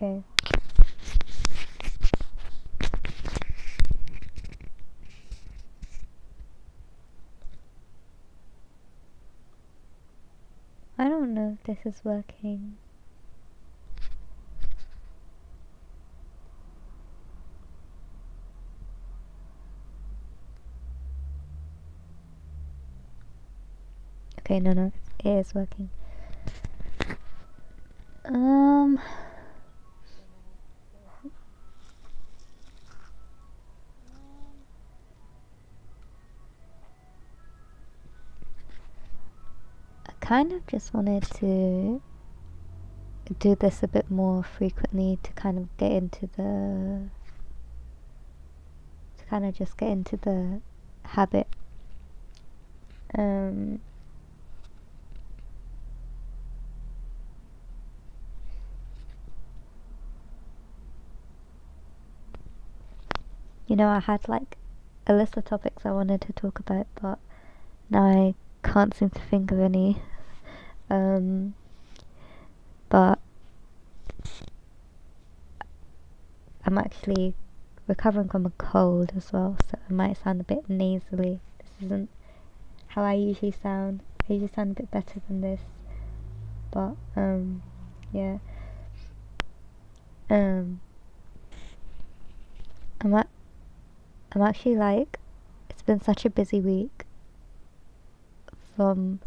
Okay. I don't know if this is working. Okay, no, it is working. I kind of just wanted to do this a bit more frequently to kind of get into the habit. You know, I had like a list of topics I wanted to talk about, but now I can't seem to think of any. But I'm actually recovering from a cold as well, so I might sound a bit nasally. This isn't how I usually sound. I usually sound a bit better than this, but yeah. I'm I'm actually like, it's been such a busy week from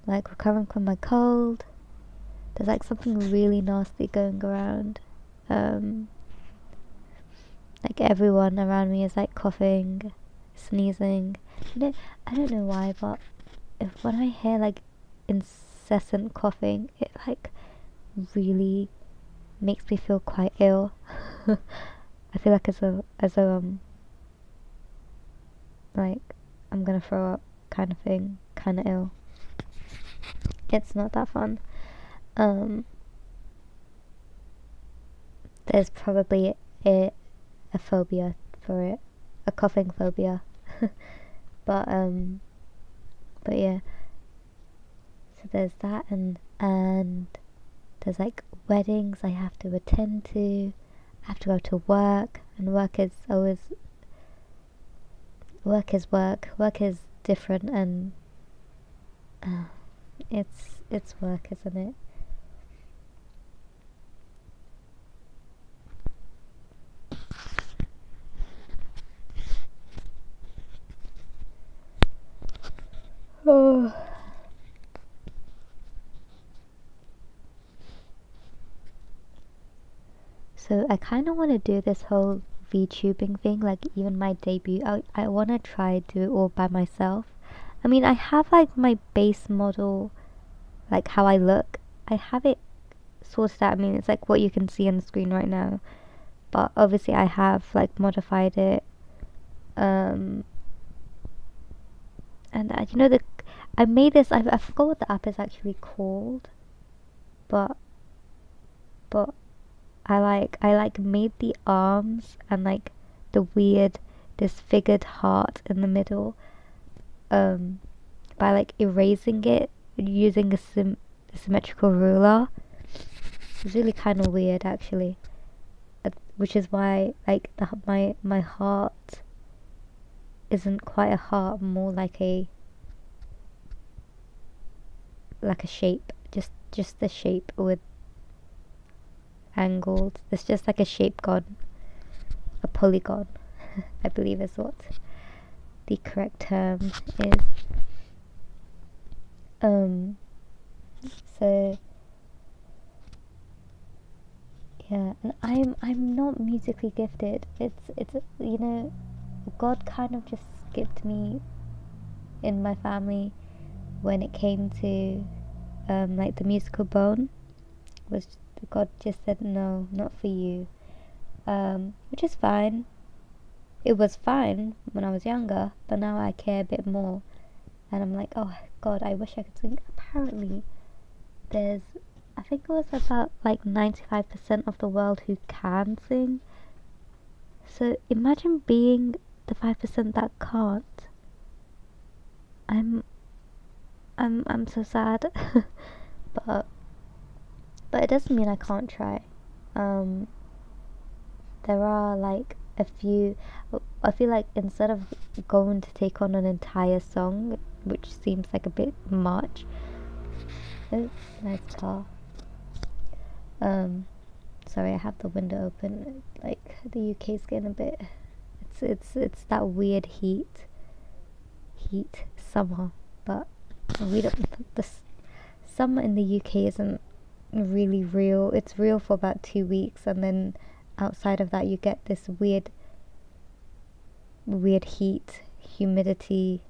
like recovering from my cold. There's like something really nasty going around. Like everyone around me is like coughing, sneezing. I don't know why, but when I hear like incessant coughing, it like really makes me feel quite ill. I feel like as though like I'm gonna throw up kind of thing, kind of ill. It's not that fun. Um, there's probably a phobia for it, a coughing phobia. but but yeah. So there's that, and there's like weddings I have to attend to. I have to go to work, and work is always work is work. Work is different, and uh, it's work, isn't it? Oh. So I kind of want to do this whole VTubing thing, like even my debut. I want to try do it all by myself. I mean, I have like my base model, like how I look. I have it sorted out. I mean, it's like what you can see on the screen right now. But obviously, I have like modified it. Um, and you know, the I made this. I forgot what the app is actually called, but but I like made the arms and like the weird disfigured heart in the middle um by like erasing it using a symmetrical ruler. It's really kind of weird actually. Which is why like my heart isn't quite a heart, more like a shape, just the shape with angles. It's just like a shape gone, a polygon. I believe is what the correct term is. Um, so yeah, and I'm not musically gifted. It's you know, God kind of just skipped me in my family when it came to like the musical bone. Was God just said no, not for you. Which is fine. It was fine when I was younger, but now I care a bit more, and I'm like, oh God, I wish I could sing. Apparently, there's I think it was about like 95% of the world who can sing. So imagine being the 5% that can't. I'm I'm so sad. but but it doesn't mean I can't try. Um, there are like a few. I feel like instead of going to take on an entire song, which seems like a bit much. Oh, nice car. Um, sorry, I have the window open. Like the UK's getting a bit. It's that weird heat summer, but we don't. The summer in the UK isn't really real. It's real for about 2 weeks, and then outside of that, you get this weird heat, humidity,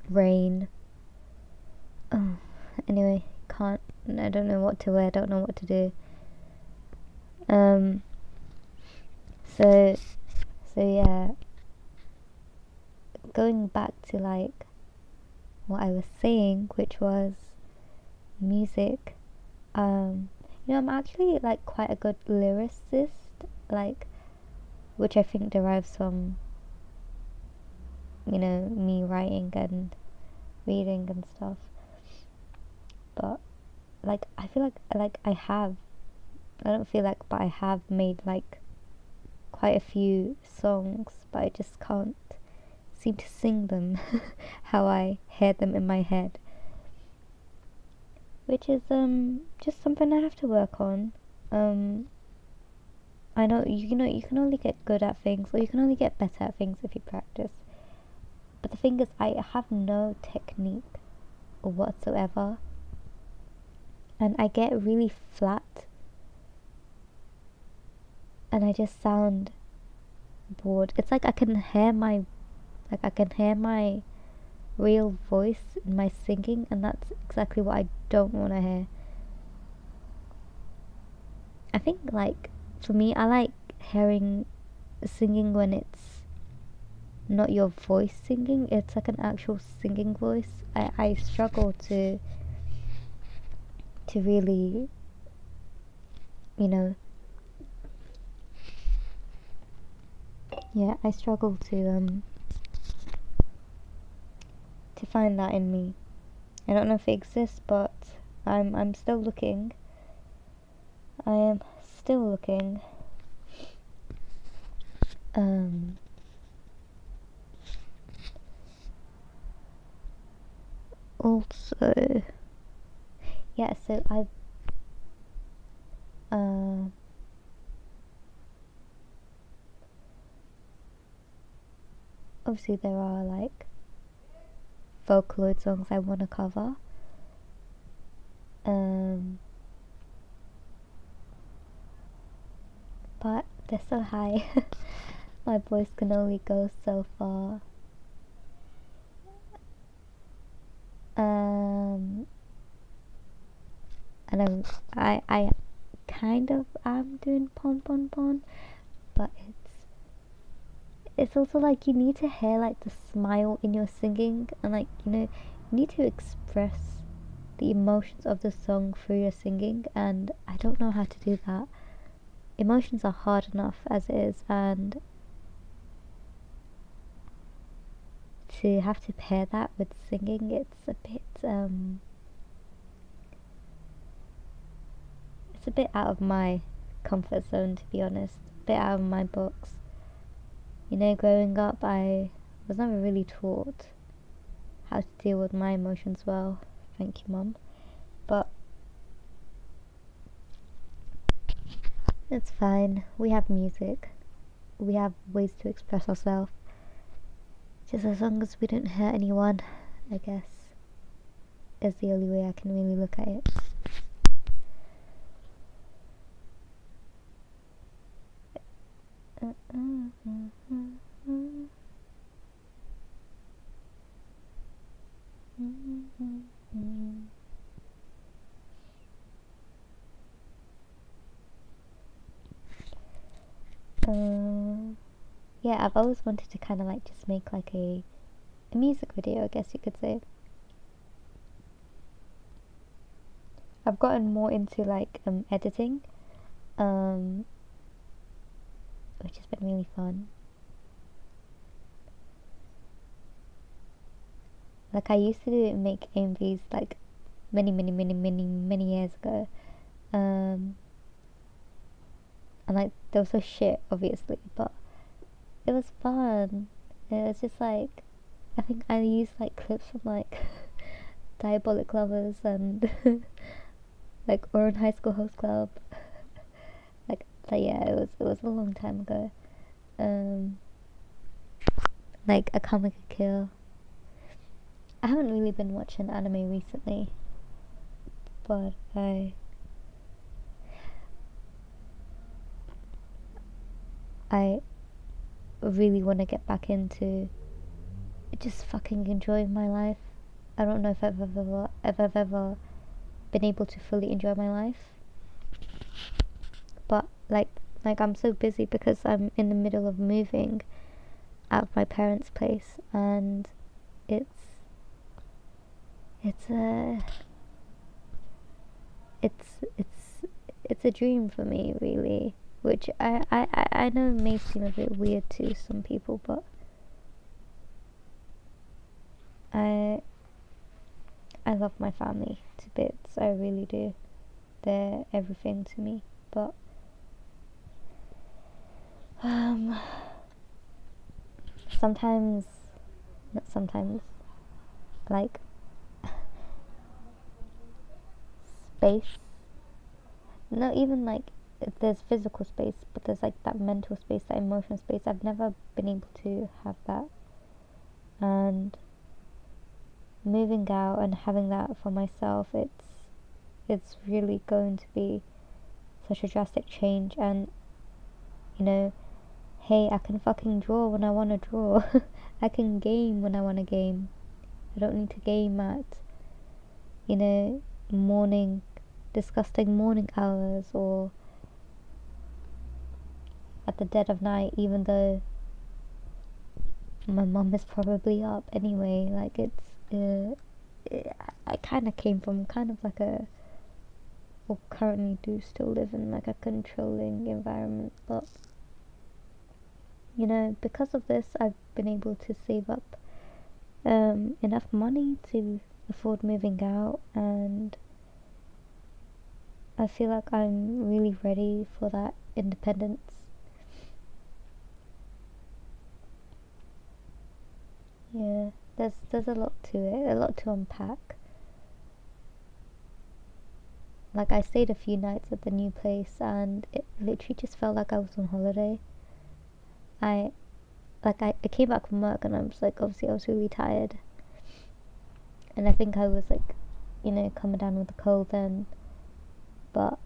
rain. Oh, anyway, can't. I don't know what to wear. I don't know what to do. Um. So, yeah. Going back to like what I was saying, which was music. I'm actually like quite a good lyricist, like, which I think derives from, me writing and reading and stuff. But like, I feel like I don't feel like, but I have made like quite a few songs, but I just can't seem to sing them how I hear them in my head, which is just something I have to work on. I know you can only get good at things, or you can only get better at things if you practice. But the thing is, I have no technique whatsoever, and I get really flat, and I just sound bored. It's like I can hear my real voice in my singing, and that's exactly what I don't want to hear. I think like for me, I like hearing singing when it's not your voice singing, it's like an actual singing voice. I struggle to really, you know I struggle to find that in me. I don't know if it exists, but I'm still looking. I am still looking. Also, yeah, so I've obviously there are like Vocaloid songs I want to cover. But they're so high. My voice can only go so far. And I kind of am doing pon pon pon, but it's also like you need to hear like the smile in your singing, and like you need to express the emotions of the song through your singing, and I don't know how to do that. Emotions are hard enough as it is, and to have to pair that with singing, it's a bit it's a bit out of my comfort zone, to be honest. A bit out of my books. Growing up, I was never really taught how to deal with my emotions well. Thank you, Mum. But it's fine. We have music. We have ways to express ourselves. Just as long as we don't hurt anyone, I guess, is the only way I can really look at it. Yeah, I've always wanted to kind of like just make like a music video, I guess you could say. I've gotten more into like editing, which has been really fun. Like I used to make MVs like many years ago, um, and like they were so shit, obviously, but it was fun. It was just like, I think I used like clips from like Diabolic Lovers and like Oran High School Host Club. Like, so yeah, it was a long time ago. Um, like A Comic Kill. I haven't really been watching anime recently, but I really want to get back into just fucking enjoying my life. I don't know if I've ever been able to fully enjoy my life, but like I'm so busy because I'm in the middle of moving out of my parents' place, and it's it's a it's a dream for me, really, which I know may seem a bit weird to some people, but I I love my family to bits. I really do. They're everything to me. But um, sometimes, not sometimes, like space. Not even like there's physical space, but there's like that mental space, that emotional space. I've never been able to have that, and moving out and having that for myself, it's really going to be such a drastic change. And you know, hey, I can fucking draw when I want to draw. I can game when I want to game. I don't need to game at, you know, morning, disgusting morning hours, or at the dead of night, even though my mum is probably up anyway. Like, I kind of came from kind of like a, or currently do still live in like a controlling environment, but you know, because of this, I've been able to save up enough money to afford moving out, and I feel like I'm really ready for that independence. Yeah, there's a lot to it, a lot to unpack. Like, I stayed a few nights at the new place, and it literally just felt like I was on holiday. I I came back from work, and I was like, obviously I was really tired, and I think I was like, you know, coming down with a cold then, but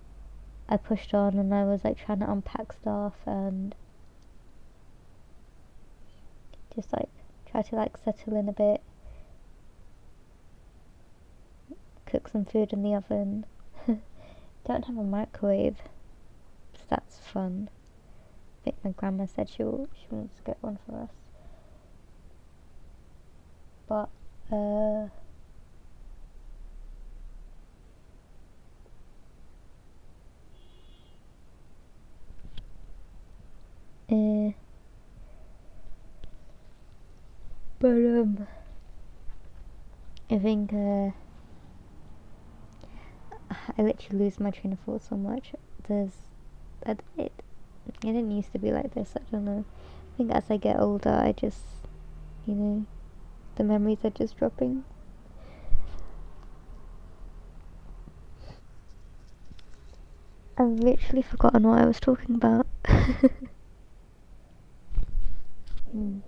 I pushed on, and I was like trying to unpack stuff and just like try to like settle in a bit, cook some food in the oven. Don't have a microwave, so that's fun. I think my grandma said she wants to get one for us, but eh, but I think I literally lose my train of thought so much. There's it didn't used to be like this. I don't know. I think as I get older, I just, you know, the memories are just dropping. I've literally forgotten what I was talking about. Hmm.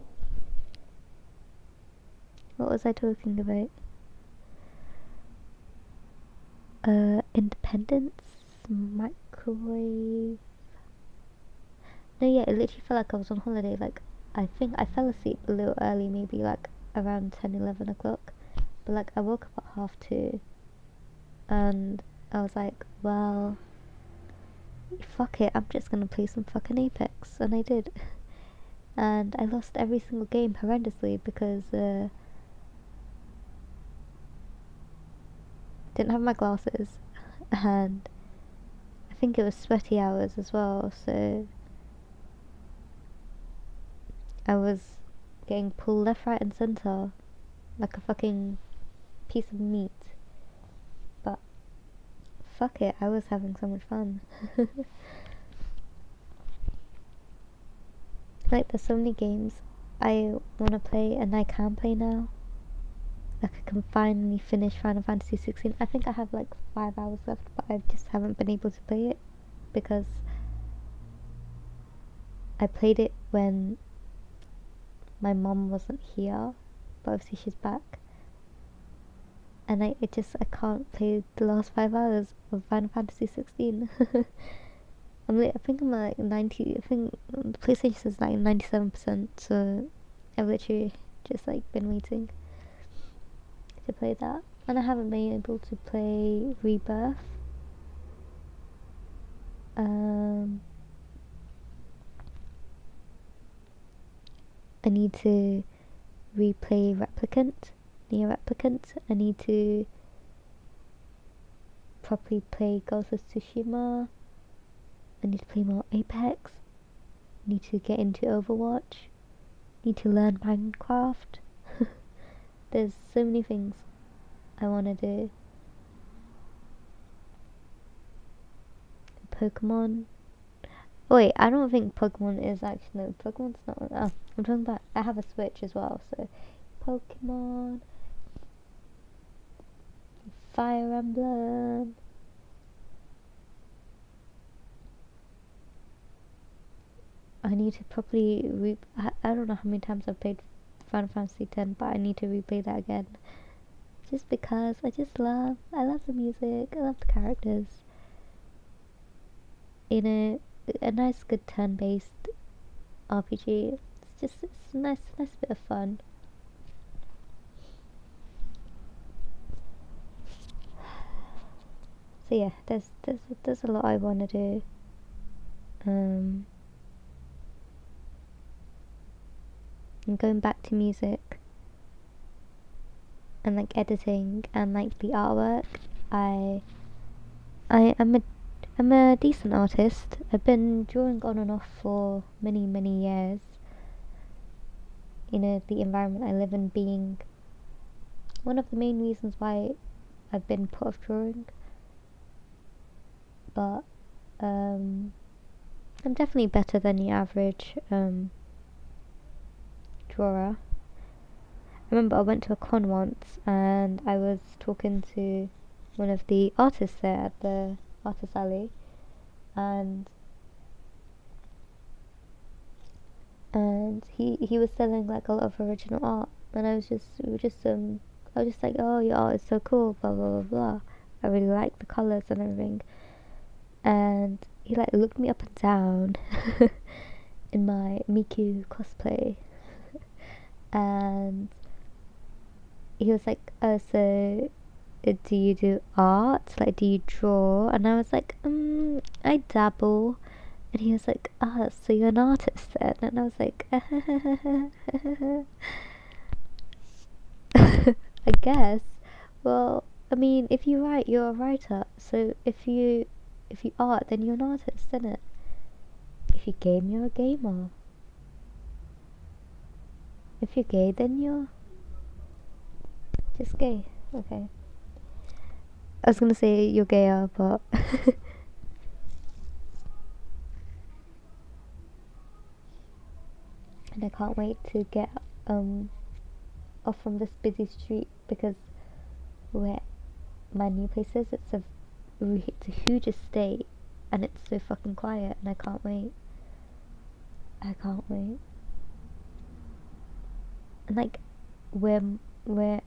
What was I talking about? Independence? Microwave? No, yeah, it literally felt like I was on holiday. Like, I think I fell asleep a little early, maybe like around 10, 11 o'clock. But like, I woke up at half 2, and I was like, well, fuck it, I'm just gonna play some fucking Apex. And I did. And I lost every single game horrendously because didn't have my glasses, and I think it was sweaty hours as well, so I was getting pulled left, right, and centre like a fucking piece of meat. But fuck it, I was having so much fun. Like, there's so many games I want to play and I can play now. Like, I can finally finish Final Fantasy 16. I think I have like 5 hours left, but I just haven't been able to play it because I played it when my mom wasn't here, but obviously she's back. And I can't play the last 5 hours of Final Fantasy 16. I think I'm like 90. I think the PlayStation says like 97%. So I've literally just like been waiting to play that, and I haven't been able to play Rebirth. I need to replay Nier Replicant. I need to properly play Ghost of Tsushima. I need to play more Apex. I need to get into Overwatch. I need to learn Minecraft. There's so many things I want to do. Pokemon. Oh, wait, I don't think Pokemon is actually. No, Pokemon's not. Oh, I'm talking about. I have a Switch as well, so. Pokemon. Fire Emblem. I need to properly. I don't know how many times I've played Final Fantasy X, but I need to replay that again. Just because I love the music, I love the characters. You know, a nice good turn-based RPG. It's a nice bit of fun. So yeah, there's a lot I want to do. And going back to music and like editing and like the artwork, I'm a decent artist. I've been drawing on and off for many years. You know, the environment I live in being one of the main reasons why I've been put off drawing. But I'm definitely better than the average drawer. I remember I went to a con once and I was talking to one of the artists there at the artist alley, and he was selling like a lot of original art, and I was just like, oh, your art is so cool, blah blah blah blah. I really like the colours and everything, and he like looked me up and down in my Miku cosplay, and he was like, oh, so do you do art? Like, do you draw? And I was like, I dabble. And he was like, ah, so you're an artist then? And I was like, I guess. Well, I mean, if you write, you're a writer. So if you art, then you're an artist, isn't it? If you game, you're a gamer. If you're gay, then you're just gay. Okay. I was gonna say you're gayer, but and I can't wait to get off from this busy street, because where my new place is, it's a huge estate and it's so fucking quiet, and I can't wait. And like where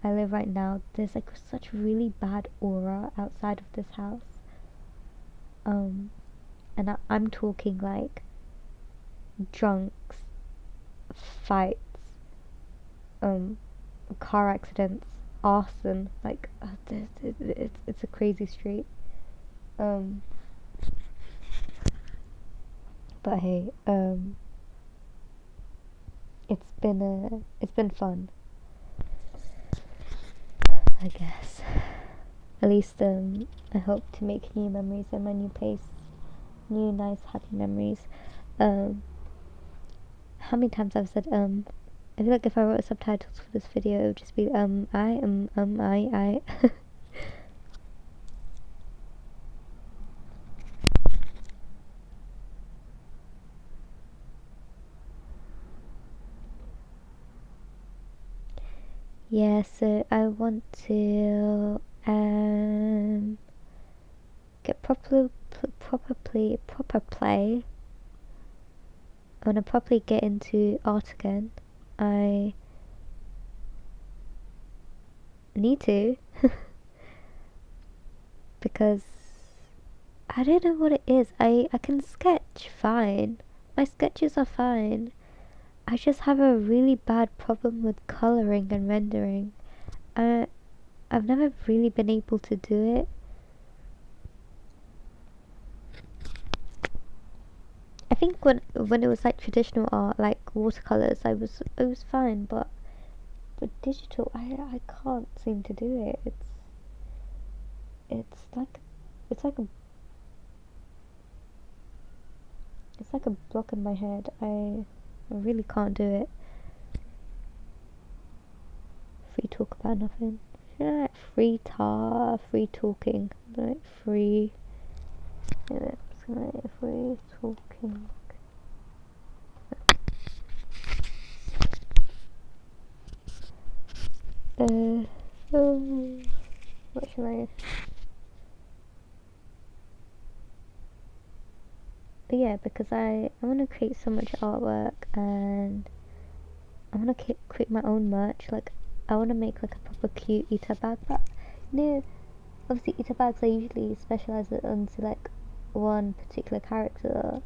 I live right now, there's like such really bad aura outside of this house. And I'm talking like drunks, fights, car accidents, arson. Like it's a crazy street. But hey, it's been fun, I guess. At least I hope to make new memories in my new place, new nice happy memories. How many times I've said I feel like if I wrote subtitles for this video, it would just be I. yeah, so I want to get proper play. I want to properly get into art again. I need to because I don't know what it is. I can sketch fine. My sketches are fine. I just have a really bad problem with colouring and rendering. I've never really been able to do it. I think when it was like traditional art, like watercolors, it was fine, but digital, I can't seem to do it. It's like it's like a it's like a block in my head. I really can't do it. Free talk about nothing. Yeah, free talking, like free. Yeah, it's like free talking. Uh, what should I? But yeah, because I want to create so much artwork, and I want to create my own merch. Like, I want to make like a proper cute eater bag. But you know, obviously eater bags are usually specialized onto like one particular character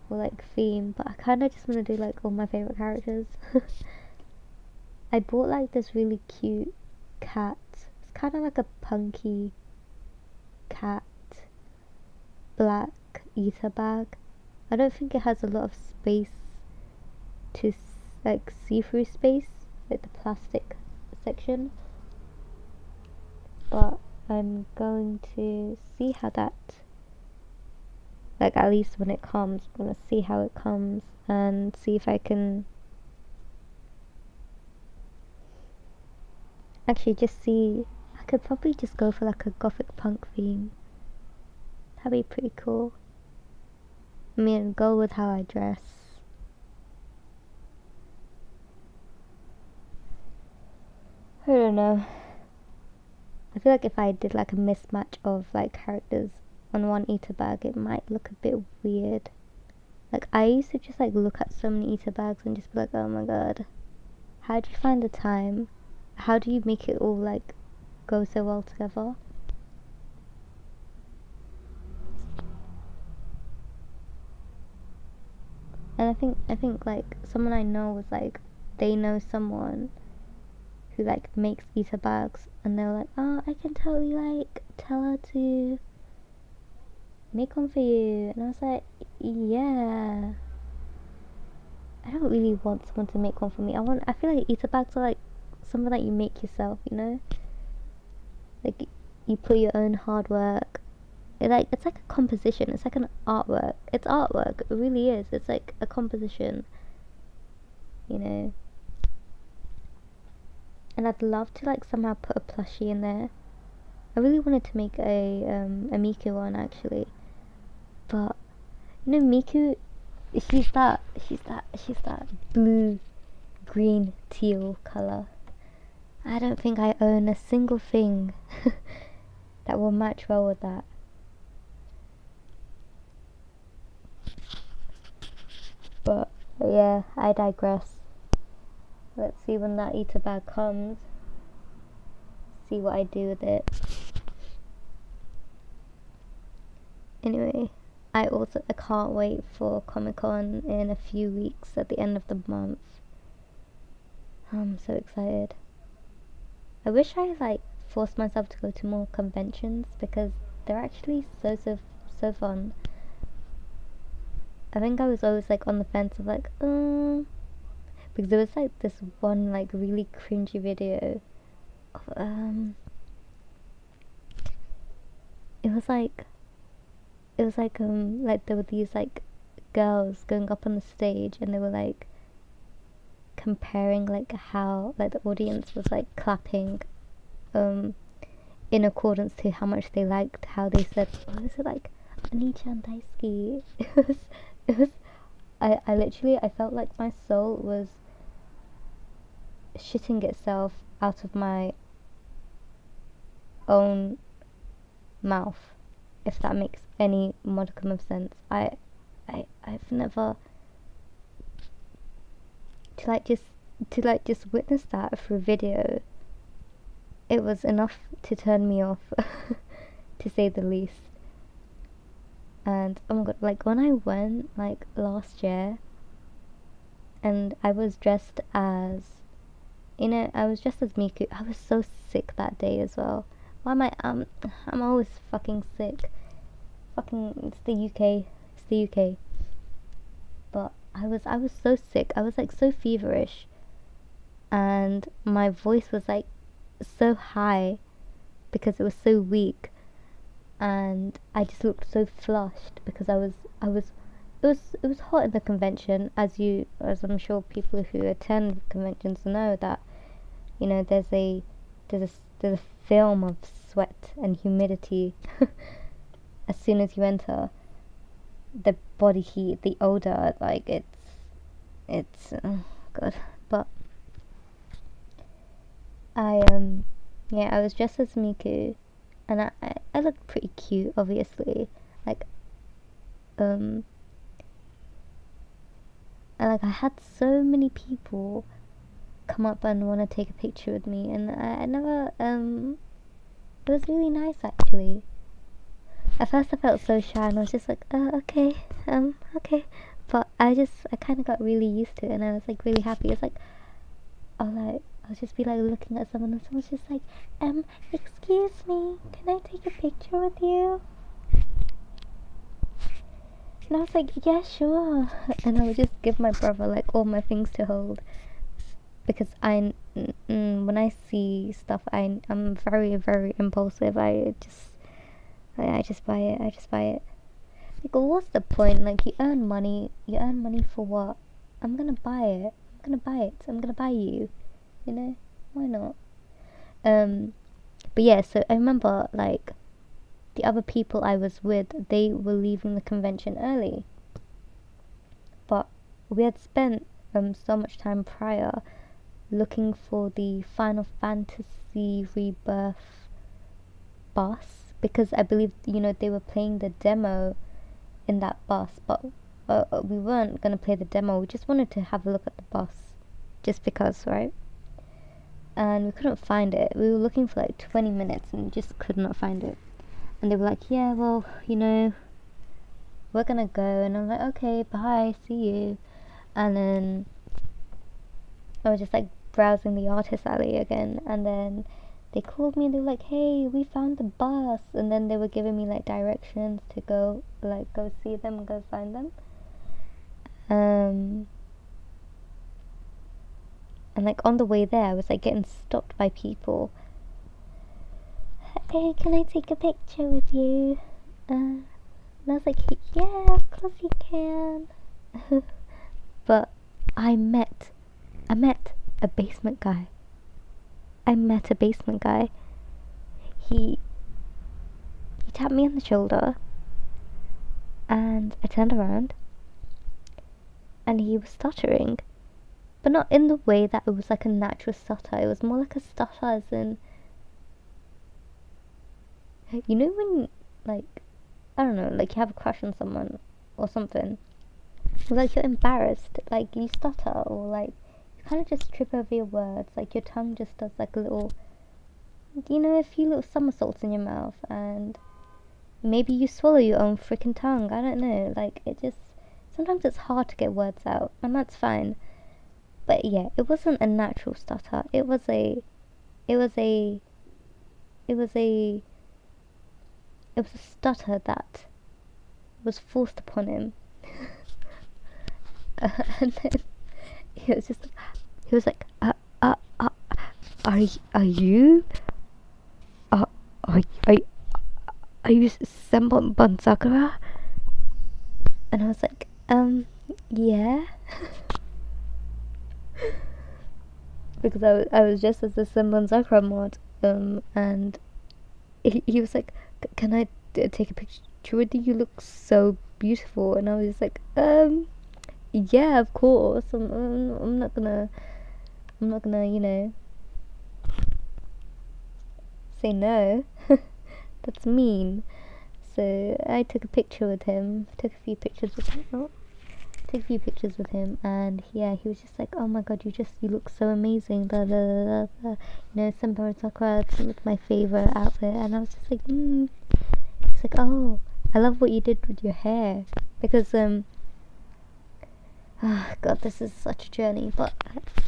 or like theme. But I kind of just want to do like all my favorite characters. I bought like this really cute cat. It's kind of like a punky cat, black eater bag. I don't think it has a lot of space to like see-through space, like the plastic section. But I'm going to see how that, like at least when it comes, I'm gonna see how it comes and see if I can actually just see. I could probably just go for like a gothic punk theme. That'd be pretty cool. I mean, go with how I dress. I don't know. I feel like if I did like a mismatch of like characters on one eater bag, it might look a bit weird. Like I used to just like look at so many eater bags and just be like, oh my god, how do you find the time? How do you make it all like go so well together? And I think like someone I know was like, they know someone who like makes eater bags, and they're like, oh, I can totally like tell her to make one for you. And I was like, yeah, I don't really want someone to make one for me. I feel like eater bags are like something that you make yourself, you know? Like you put your own hard work. It's like a composition. It's like an artwork. It's artwork. It really is. It's like a composition, you know. And I'd love to like somehow put a plushie in there. I really wanted to make a Miku one actually, but you know Miku, she's that blue, green, teal color. I don't think I own a single thing that will match well with that. But yeah, I digress. Let's see when that eater bag comes. See what I do with it. Anyway, I can't wait for Comic Con in a few weeks at the end of the month. I'm so excited. I wish I like forced myself to go to more conventions because they're actually so fun. I think I was always like on the fence of like, because there was like this one like really cringy video of it was like like there were these like girls going up on the stage and they were like comparing like how like the audience was like clapping um in accordance to how much they liked how they said, what was it, like Ani-chan Daisuki. it was I literally I felt like my soul was shitting itself out of my own mouth, if that makes any modicum of sense. I've never to witness that through video. It was enough to turn me off, to say the least. And oh my god, like when I went like last year, and I was dressed as, I was dressed as Miku. I was so sick that day as well. Why am I? I'm always fucking sick. Fucking, it's the UK. It's the UK. But I was so sick. I was like so feverish, and my voice was like so high because it was so weak, and I just looked so flushed because it was hot in the convention, as I'm sure people who attend conventions know that, there's a film of sweat and humidity as soon as you enter. The body heat, the odor, like it's oh god. But I was dressed as Miku, and I looked pretty cute, obviously, like and like I had so many people come up and want to take a picture with me, and I never it was really nice actually. At first I felt so shy, and I was just like, okay, okay, but I kind of got really used to it, and I was like really happy. It's like I'll just be like looking at someone, and someone's just like, excuse me, can I take a picture with you? And I was like, yeah, sure. And I would just give my brother like all my things to hold, because when I see stuff, I'm very, very impulsive. I just buy it. I just buy it. Like, what's the point? Like, you earn money. You earn money for what? I'm gonna buy it. I'm gonna buy it. I'm gonna buy you. Why not? But yeah. So I remember like the other people I was with, they were leaving the convention early, but we had spent so much time prior looking for the Final Fantasy Rebirth bus, because I believe they were playing the demo in that bus, but we weren't gonna play the demo. We just wanted to have a look at the bus, just because, right? And we couldn't find it. We were looking for like 20 minutes and just could not find it. And they were like, yeah, well, we're gonna go. And I'm like, okay, bye, see you. And then I was just like browsing the artist alley again, and then they called me and they were like, hey, we found the bus. And then they were giving me like directions to go see them and go find them. And like on the way there, I was like getting stopped by people. Hey, can I take a picture with you? And I was like, yeah, of course you can. But I met a basement guy. He tapped me on the shoulder, and I turned around, and he was stuttering, but not in the way that it was like a natural stutter. It was more like a stutter as in, when, like, I don't know, like you have a crush on someone or something, like you're embarrassed, like you stutter, or like you kind of just trip over your words, like your tongue just does like a little, a few little somersaults in your mouth, and maybe you swallow your own freaking tongue. I don't know, like sometimes it's hard to get words out, and that's fine. But yeah, it wasn't a natural stutter. It was a stutter that was forced upon him. And then he was like, are you Senbon Sakura? And I was like, yeah. Because I was just as the Senbon Sakura mod, and he was like, can I take a picture with you? You look so beautiful. And I was just like, yeah, of course. I'm not gonna I'm not gonna, say no. That's mean. So I took a picture with him, took a few pictures with him. Oh, took a few pictures with him, and yeah, he was just like, "Oh my god, you look so amazing." Blah, blah, blah, blah, blah. Sampara Sakura, it's my favorite outfit, and I was just like, He's like, "Oh, I love what you did with your hair," because God, this is such a journey, but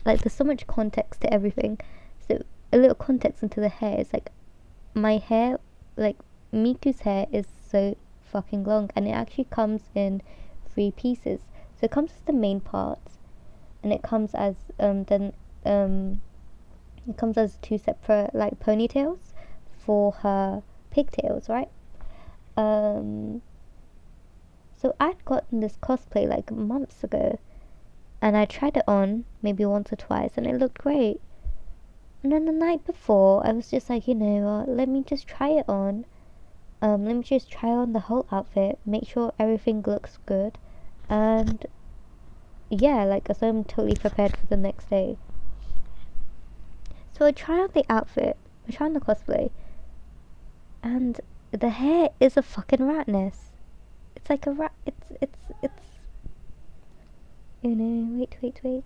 like, there's so much context to everything. So a little context into the hair is like, my hair, like Miku's hair, is so fucking long, and it actually comes in 3 pieces. So it comes as the main part, and it comes as it comes as 2 separate like ponytails for her pigtails, right? Um, so I'd gotten this cosplay like months ago, and I tried it on maybe once or twice, and it looked great. And then the night before, I was just like, let me just try it on. Let me just try on the whole outfit, make sure everything looks good, and yeah, like, so I'm totally prepared for the next day. So I try on the outfit, I try on the cosplay, and the hair is a fucking rat nest. It's like a rat. It's. Wait.